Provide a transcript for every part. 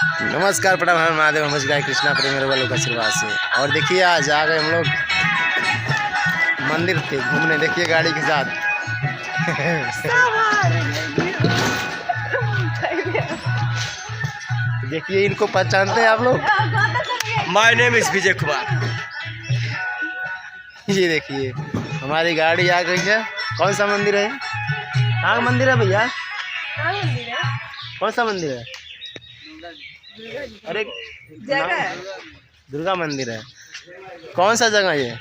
नमस्कार प्रणाम, हम महादेव हम गाय कृष्णा प्रेमी वालों का आशीर्वाद से। और देखिए आज आ गए हम लोग मंदिर पे घूमने। देखिए गाड़ी के साथ देखिए इनको पहचानते हैं आप लोग। My name is Vijay Kumar. ये देखिए हमारी गाड़ी आ गई है। कौन सा मंदिर है? कहाँ का मंदिर है भैया? कौन सा मंदिर है? अरे दुर्गा मंदिर है। कौन सा जगह ये?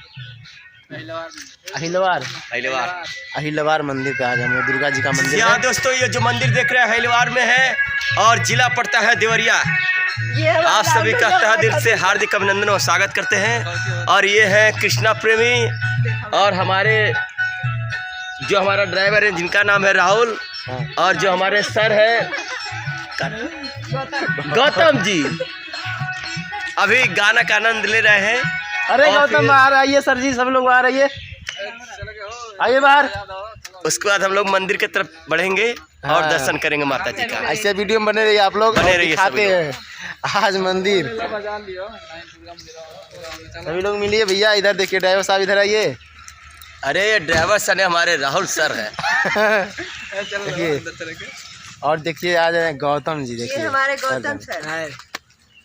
अहिलवार मंदिर पे आ गए हम लोग। दुर्गा जी का मंदिर यहाँ है। दोस्तों ये जो मंदिर देख रहे हैं अहिलवार में है और जिला पड़ता है देवरिया। आप सभी का तहे दिल से हार्दिक अभिनंदन और स्वागत करते हैं। और ये है कृष्णा प्रेमी और हमारे जो हमारा ड्राइवर है जिनका नाम है राहुल। और जो हमारे सर है गौतम जी अभी गाना का आनंद ले रहे हैं। अरे गौतम आ रहा है सर जी, सब लोग आ रही है, आइए बाहर। उसके बाद हम लोग मंदिर की तरफ बढ़ेंगे और दर्शन करेंगे माता जी का। ऐसे वीडियो में बने रहिए आप लोग, बने रहिए। दिखाते हैं आज मंदिर। सभी लोग मिलिए भैया, इधर देखिए ड्राइवर साहब, इधर आइए। अरे ये ड्राइवर सर हमारे राहुल सर है। देखिए और देखिए आज गौतम जी, देखिए हमारे गौतम सर।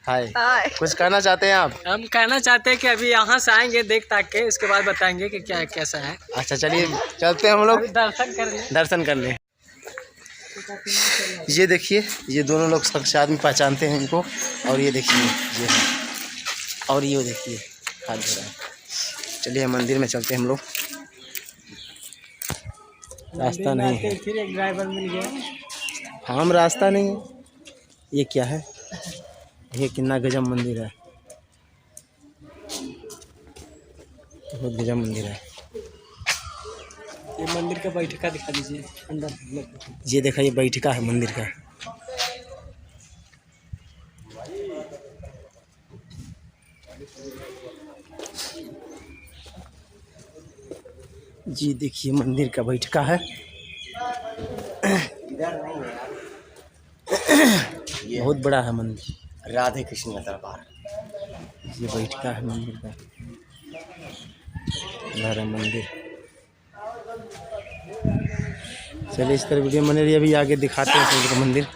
हाय, कुछ कहना चाहते हैं आप? हम कहना चाहते हैं कि अभी यहाँ से आएंगे देख ताक के, इसके बाद बताएंगे कि क्या कैसा है। अच्छा चलिए चलते हैं हम लोग दर्शन कर ले। ये देखिए ये दोनों लोग शख्स आदमी पहचानते हैं इनको। और ये देखिए ये है, और ये देखिए हाथ धो रहा है। चलिए मंदिर में चलते हैं हम लोग। रास्ता नहीं है, फिर एक ड्राइवर मिल गया। हम रास्ता नहीं है। ये क्या है? ये कितना गजब मंदिर है, बहुत गजब मंदिर है। ये मंदिर का बैठका दिखा दीजिए अंदर। ये देखा ये बैठका है मंदिर का। जी देखिए मंदिर का बैठका है। बहुत बड़ा है मंदिर। राधे कृष्ण का दरबार। ये बैठका है मंदिर का, इधर है मंदिर। चलिए इस तरह वीडियो बने रहिए, अभी आगे दिखाते हैं सबको मंदिर।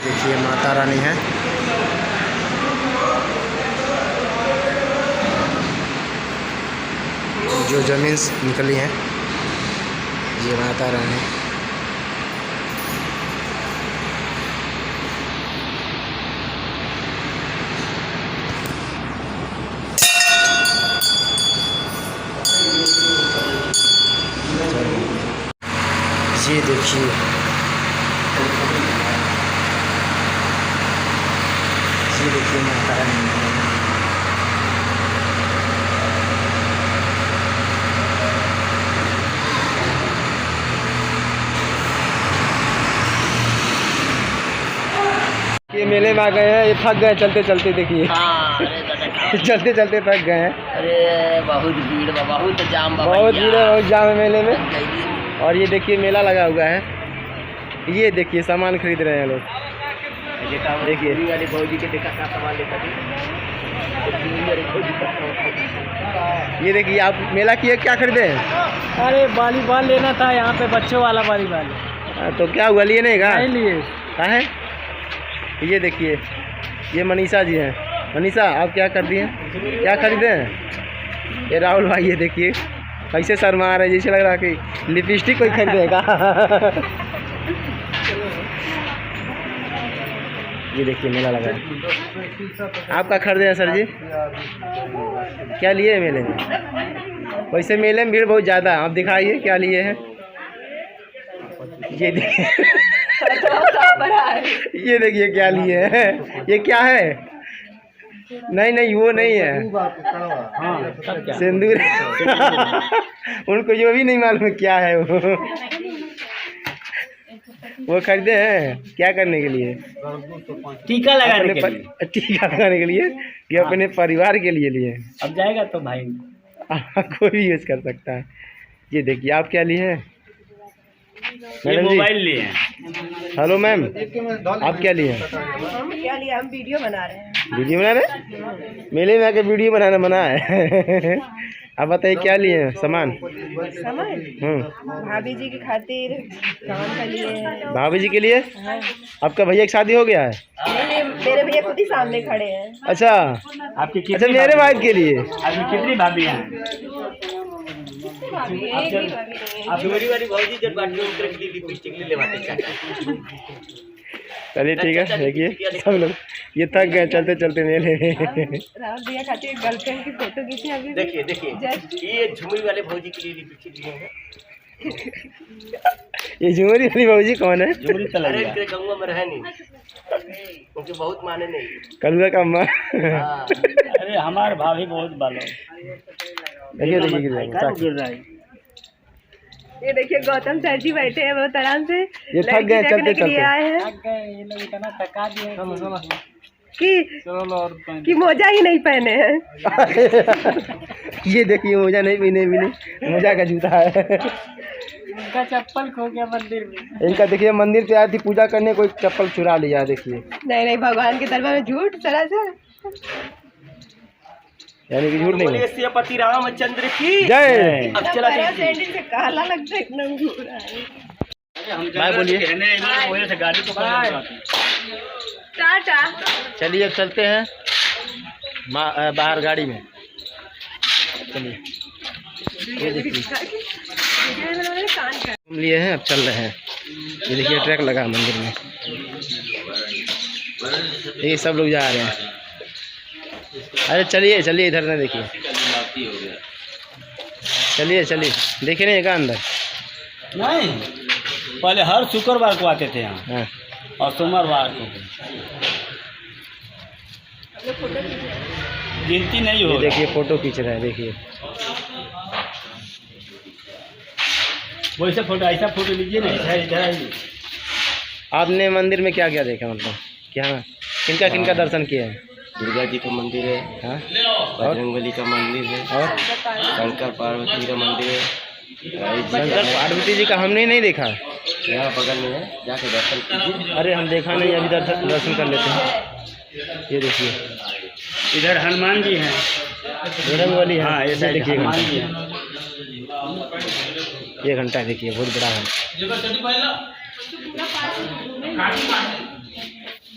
देखिए माता रानी है। जो जमीन से निकली है ये माता रानी। ये देखिए माता रानी। ये मेले में आ गए हैं, ये थक गए चलते चलते। देखिए चलते चलते थक गए हैं। अरे बहुत भीड़ बहुत जाम बहुत भीड़ है, बहुत जाम है मेले में। और ये देखिए मेला लगा हुआ है। ये देखिए सामान खरीद रहे हैं लोग। देखिए ये देखिए आप मेला किए क्या खरीदे हैं? अरे वॉलीबॉल लेना था यहाँ पे, बच्चों वाला वॉलीबॉल। तो क्या हुआ, लिए नहीं का? नहीं लिए। कहाँ है? ये देखिए ये मनीषा जी हैं। मनीषा आप क्या कर दिए, क्या खरीदे हैं? ये राहुल भाई, ये देखिए कैसे शर्मा रहे, जैसे लग रहा है कि लिपस्टिक कोई खरीदेगा। ये देखिए मेला लगा है। आपका खरीदे हैं सर जी? क्या लिए मेले में? वैसे मेले में भीड़ बहुत ज़्यादा है, आप दिखाइए क्या लिए हैं। ये देखिए ये देखिए क्या लिए हैं। ये क्या है? नहीं वो नहीं है, सिंदूर। उनको जो भी नहीं मालूम क्या है वो खरीदे हैं क्या करने के लिए? टीका लगाने के लिए। टीका लगाने के लिए कि अपने परिवार के लिए लिए। अब जाएगा तो भाई कोई भी यूज़ कर सकता है। ये देखिए आप क्या लिए हैं ये मैडम जी? मोबाइल लिए हैं। हेलो मैम, आप क्या लिए हैं? हम क्या लिए, हम वीडियो बना रहे हैं। वीडियो बना रहे हैं? मेले में आके वीडियो बनाना मना है। आप बताइए क्या लिए हैं सामान? सामान भाभी जी की खातिर काम का लिए हैं। भाभी जी के लिए? हाँ। आपका भैया की शादी हो गया है? नहीं, मेरे भैया खुद ही सामने खड़े हैं। अच्छा आपकी कितनी अच्छा, मेरे वाइफ के लिए। आपकी कितनी भाभी हैं? भाभी एक ही भाभी नहीं है। मेरी वाली भौजी जब बाटी में उतर के लिपस्टिक ले लेवाते चाहे। चलिए ठीक है, देखिए सब लोग ये थक गए चलते चलते मेले में। राहुल भैया खातिर गर्लफ्रेंड की फोटो खींची अभी। देखिए देखिए जस्ट ये झुमरी वाले भौजी के लिए लिपस्टिक लिए हैं। ये झुमरी वाली भाजी कौन है? जोड़ी तला अरे गया। इनके गंगा में रहे नहीं, उनके बहुत माने नहीं। कलुआ का अम्मा। हाँ। अरे हमारे भाभी बहुत बालो। देखिए देखिए गिर रहा है। ये देखिए गौतम सर जी बैठे हैं बहुत आराम से। ये थक गए लड़की चलते देखने के लिए चलते। आए हैं थक गए ये लोग, इतना थका दिए। कि मोजा ही नहीं पहने हैं। ये देखिए मोजा नहीं पहने भी नहीं, मोजा का जूता है। उनका चप्पल खो गया मंदिर में। इनका देखिए मंदिर पे आई थी पूजा करने, कोई चप्पल चुरा लिया। देखिए नहीं नहीं, भगवान के दरबार में झूठ सरासर। यानी कि झूठ नहीं बोलिए है। सियापति रामचंद्र की जय। अब चला पैरा दीजिए। सैंडल से काला लगता है, एकदम घूरा है। बाय बोलिए। वजह से गाड़ी को टाटा। चलिए अब चलते हैं बाहर गाड़ी में। चलिए ये देखिए घूम लिए हैं, अब चल रहे हैं। ये देखिए ट्रक लगा मंदिर में, ये सब लोग जा रहे हैं। अरे चलिए चलिए इधर ना देखिए, चलिए चलिए देखिए नहीं का अंदर। नहीं, पहले हर शुक्रवार को आते थे यहाँ हाँ और सोमवार को। गिनती नहीं ये हो। देखिए फोटो खींच रहा है। देखिए वैसे फोटो, ऐसा फोटो लीजिए ना। इधर आइए। आपने मंदिर में क्या क्या देखा, मतलब क्या किनका किनका दर्शन किया है? दुर्गा जी का मंदिर है, हाँ बजरंगबली का मंदिर है, और शंकर पार्वती का मंदिर है। शंकर पार्वती जी का हमने नहीं देखा। यहाँ बगल में है, जाके दर्शन कीजिए। अरे हम देखा नहीं, अभी दर्शन कर लेते हैं। ये देखिए इधर हनुमान जी हैं। बजरंग वाली है। हाँ, ये देखिए हनुमान घंटा, जी हैं। ये घंटा देखिए बहुत बड़ा है।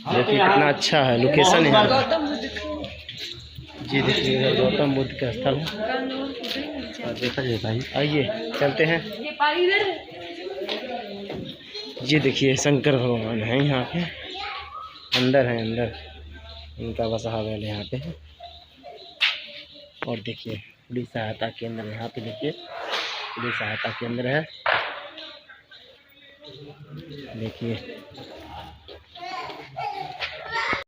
देखिए कितना अच्छा है, लोकेशन है यहाँ का। जी देखिए इधर गौतम बुद्ध का स्थल है। और देखा जाए भाई, आइए चलते हैं। ये देखिए शंकर भगवान है यहाँ पे, अंदर है, अंदर उनका बसा बैल यहाँ पे है। और देखिए पुलिस सहायता केंद्र यहाँ पे, देखिए पुलिस सहायता केंद्र है। देखिए